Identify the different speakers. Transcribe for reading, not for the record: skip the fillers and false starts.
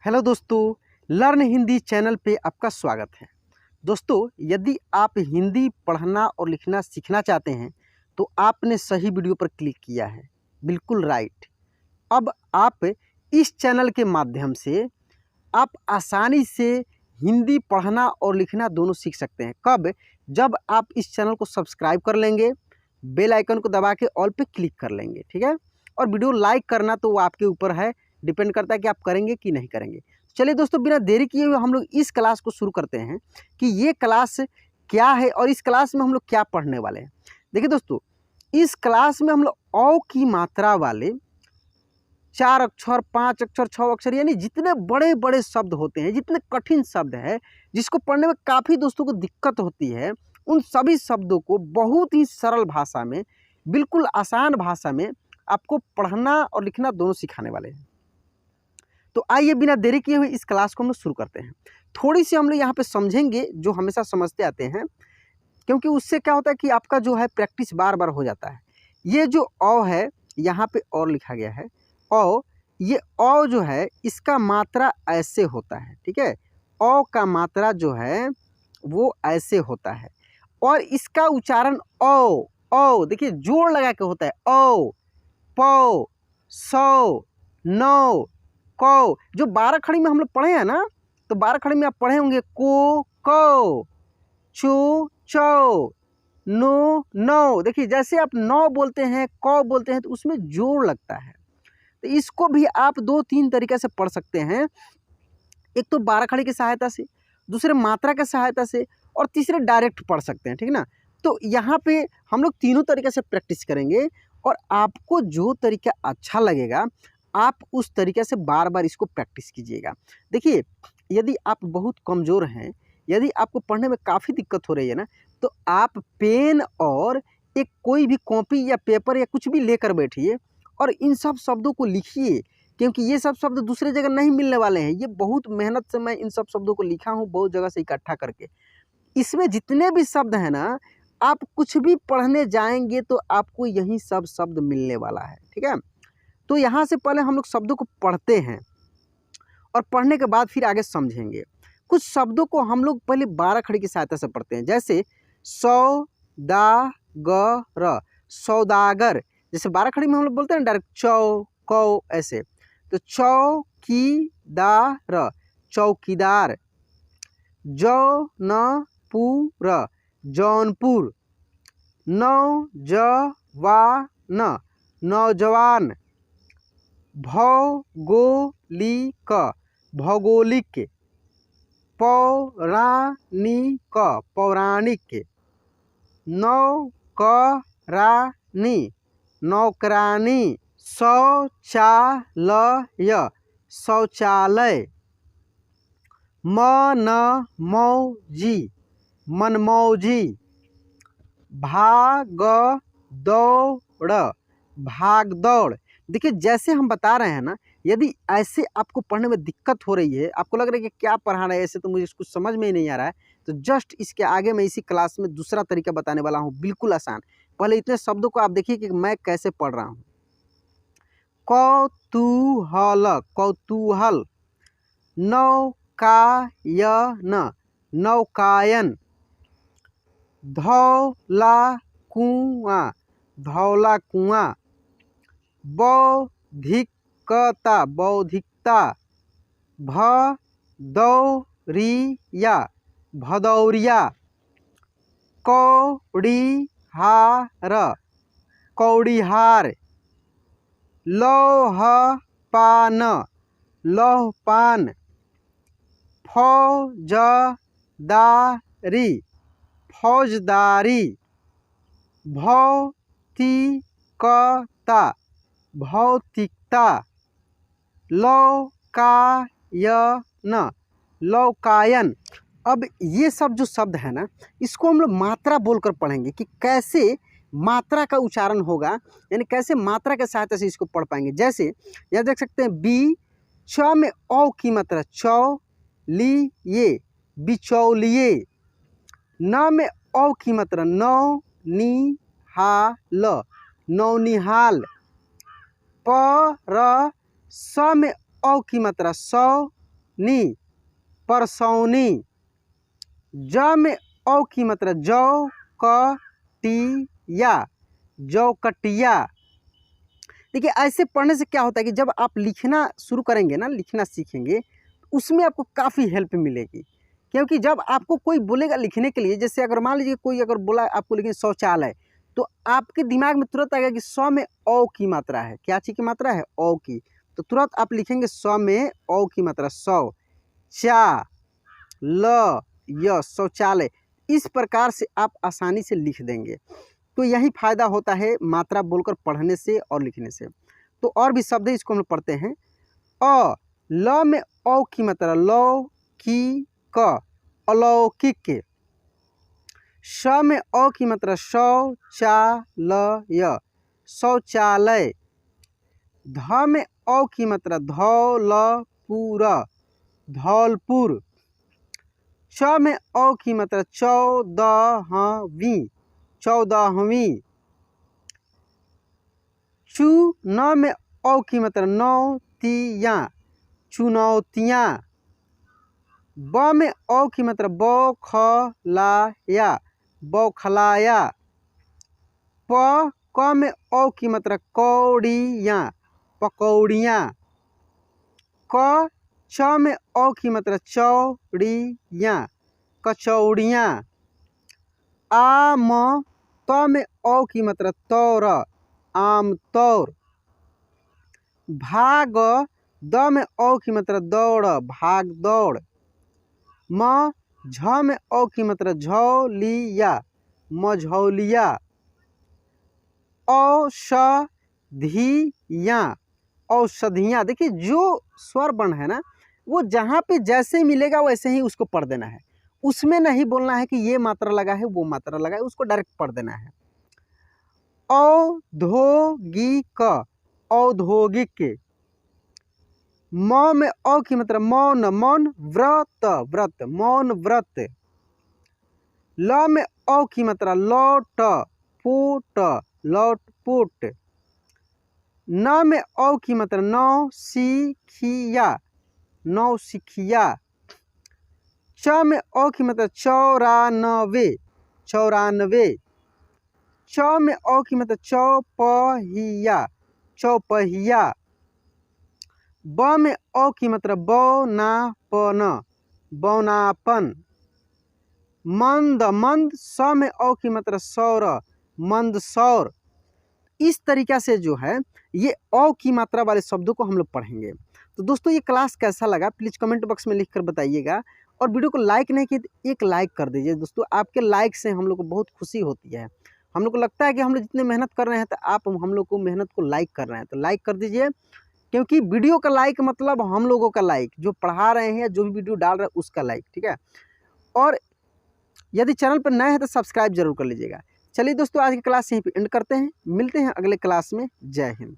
Speaker 1: Hello दोस्तों, learn Hindi channel पे आपका स्वागत है। दोस्तों, यदि आप हिंदी पढ़ना और लिखना सीखना चाहते हैं तो आपने सही वीडियो पर क्लिक किया है, बिल्कुल राइट। अब आप इस चैनल के माध्यम से आप आसानी से हिंदी पढ़ना और लिखना दोनों सीख सकते हैं। कब? जब आप इस चैनल को सब्सक्राइब कर लेंगे, बेल आइकन को दबा के ऑल पे क्लिक कर लेंगे, ठीक है। और वीडियो लाइक करना तो वो आपके ऊपर है, डिपेंड करता है कि आप करेंगे कि नहीं करेंगे। चलिए दोस्तों, बिना देरी किए हुए हम लोग इस क्लास को शुरू करते हैं कि ये क्लास क्या है और इस क्लास में हम लोग क्या पढ़ने वाले हैं। देखिए दोस्तों, इस क्लास में हम लोग औ की मात्रा वाले 4 अक्षर, 5 अक्षर, 6 अक्षर यानी जितने बड़े बड़े शब्द होते हैं, जितने कठिन शब्द है जिसको पढ़ने में काफ़ी दोस्तों को दिक्कत होती है, उन सभी शब्दों को बहुत ही सरल भाषा में, बिल्कुल आसान भाषा में आपको पढ़ना और लिखना दोनों सिखाने वाले हैं। तो आइए बिना देरी किए हुए इस क्लास को हम लोग शुरू करते हैं। थोड़ी सी हम लोग यहाँ पे समझेंगे जो हमेशा समझते आते हैं, क्योंकि उससे क्या होता है कि आपका जो है प्रैक्टिस बार बार हो जाता है। ये जो औ है यहाँ पे और लिखा गया है औ, ये औ जो है इसका मात्रा ऐसे होता है, ठीक है। औ का मात्रा जो है वो ऐसे होता है और इसका उच्चारण औ देखिए जोड़ लगा के होता है। औ, पौ, सौ, नौ, कौ। जो 12 खड़ी में हम लोग पढ़े हैं ना, तो 12 खड़ी में आप पढ़े होंगे को, कौ, चू, चौ, नो, नौ। देखिए जैसे आप नौ बोलते हैं, कौ बोलते हैं तो उसमें जोड़ लगता है। तो इसको भी आप 2-3 तरीके से पढ़ सकते हैं। एक तो 12 खड़ी की सहायता से, दूसरे मात्रा की सहायता से और तीसरे डायरेक्ट पढ़ सकते हैं, ठीक ना। तो यहाँ पे हम लोग तीनों तरीके से प्रैक्टिस करेंगे और आपको जो तरीका अच्छा लगेगा आप उस तरीके से बार बार इसको प्रैक्टिस कीजिएगा। देखिए, यदि आप बहुत कमज़ोर हैं, यदि आपको पढ़ने में काफ़ी दिक्कत हो रही है ना, तो आप पेन और एक कोई भी कॉपी या पेपर या कुछ भी लेकर बैठिए और इन सब शब्दों को लिखिए, क्योंकि ये सब शब्द दूसरे जगह नहीं मिलने वाले हैं। ये बहुत मेहनत से मैं इन सब शब्दों को लिखा हूँ, बहुत जगह से इकट्ठा करके। इसमें जितने भी शब्द हैं ना, आप कुछ भी पढ़ने जाएंगे तो आपको यही सब शब्द मिलने वाला है, ठीक है। तो यहाँ से पहले हम लोग शब्दों को पढ़ते हैं और पढ़ने के बाद फिर आगे समझेंगे। कुछ शब्दों को हम लोग पहले 12 खड़ी की सहायता से पढ़ते हैं, जैसे सौदागर, सौदागर। जैसे 12 खड़ी में हम लोग बोलते हैं डायरेक्ट चौ, कौ, ऐसे। तो चौकीदार, चौकीदार। जौनपुर, जौनपुर। नौजवान, नौजवान। भौगोलिक, भौगोलिक। पौराणिक, पौराणिक। नौकरानी, नौकरानी। शौचालय, शौचालय। मनमौजी, मनमौजी। भागदौड़, भागदौड़। देखिए जैसे हम बता रहे हैं ना, यदि ऐसे आपको पढ़ने में दिक्कत हो रही है, आपको लग रहा है कि क्या पढ़ा रहे हैं, ऐसे तो मुझे कुछ समझ में ही नहीं आ रहा है, तो जस्ट इसके आगे मैं इसी क्लास में दूसरा तरीका बताने वाला हूँ, बिल्कुल आसान। पहले इतने शब्दों को आप देखिए कि मैं कैसे पढ़ रहा हूँ। कौतूहल, कौतूहल। नौकायन, नौकायन। धौला कुआं, धौला कुआं। बौद्धिकता, बौद्धिकता। भदौरिया, भदौरिया। कौड़िहार, कौड़िहार। लौहपान, लौहपान। फौजदारी, फौजदारी। भौतिकता, भौतिकता। लौकायन, लौकायन। अब ये सब जो शब्द है ना, इसको हम लोग मात्रा बोलकर पढ़ेंगे कि कैसे मात्रा का उच्चारण होगा, यानी कैसे मात्रा के सहायता से इसको पढ़ पाएंगे। जैसे यह देख सकते हैं, बी च में औ की मात्रा चौ ली ये, बिचौलिए। न में औ की मात्रा नौ नी हा ल, नौनिहाल। प र स में औ की मात्रा सौ नी, परसौनी। ज में औ की मात्रा जौ कटिया, जौकटिया। देखिए ऐसे पढ़ने से क्या होता है कि जब आप लिखना शुरू करेंगे ना, लिखना सीखेंगे, उसमें आपको काफ़ी हेल्प मिलेगी। क्योंकि जब आपको कोई बोलेगा लिखने के लिए, जैसे अगर मान लीजिए कोई अगर बोला आपको लिखिए शौचालय, तो आपके दिमाग में तुरंत आएगा कि स में औ की मात्रा है। क्या चीज़ की मात्रा है? औ की। तो तुरंत आप लिखेंगे स में औ की मात्रा सौ, चा ल य, शौचालय। इस प्रकार से आप आसानी से लिख देंगे। तो यही फायदा होता है मात्रा बोलकर पढ़ने से और लिखने से। तो और भी शब्द है, इसको हम पढ़ते हैं। अ, ल में औ की मात्रा लौ की क, अलौकिक। श में औ की मात्रा शौ चा ल य, शौचालय। ध में औ की मात्रा धौलपुर, धौलपुर। च में औ की मात्रा चौदहवीं, चौदहवीं। चू न में औ की मात्रा नौतियाँ, चुनौतियाँ। ब में औ की मात्रा बौखलाया, बौखलाया। प क में औ की मात्रा कौड़ियाँ, पकौड़ियाँ। क च में औ की मात्रा चौड़ियाँ, कचौड़ियाँ। आ म त में औ की मात्रा तौर, आमतौर। भाग द में औ की मात्रा दौड़, भाग दौड़। म झ में औ की मात्रा झौलिया, मझौलिया। औषधियाँ, औषधियाँ। देखिए जो स्वर वर्ण है ना, वो जहाँ पे जैसे मिलेगा वैसे ही उसको पढ़ देना है। उसमें नहीं बोलना है कि ये मात्रा लगा है, वो मात्रा लगा है, उसको डायरेक्ट पढ़ देना है। औद्योगिक, औद्योगिक। म में औ की मात्रा मौन, मौन। व्रत, व्रत, मौन व्रत। ल में औ की मात्रा लौट पुट, लौट पुट। न में औ की मात्रा नौसिखिया, नौसिखिया। च में औ की मात्रा चौरानवे, चौरानवे। च में औ की मात्रा चौपहिया, चौपहिया। ब में औ की मात्रा बौनापन, बौनापन। मंद, मंद। स में औ की मात्रा सौर, मंदसौर। इस तरीक़ा से जो है ये औ की मात्रा वाले शब्दों को हम लोग पढ़ेंगे। तो दोस्तों ये क्लास कैसा लगा प्लीज़ कमेंट बॉक्स में लिखकर बताइएगा। और वीडियो को लाइक नहीं किए तो एक लाइक कर दीजिए दोस्तों। आपके लाइक से हम लोग को बहुत खुशी होती है। हम लोग को लगता है कि हम लोग जितने मेहनत कर रहे हैं तो आप हम लोग को मेहनत को लाइक कर रहे हैं, तो लाइक कर दीजिए। क्योंकि वीडियो का लाइक मतलब हम लोगों का लाइक, जो पढ़ा रहे हैं, जो भी वीडियो डाल रहे हैं उसका लाइक, ठीक है। और यदि चैनल पर नए हैं तो सब्सक्राइब जरूर कर लीजिएगा। चलिए दोस्तों आज की क्लास यहीं पे एंड करते हैं, मिलते हैं अगले क्लास में। जय हिंद।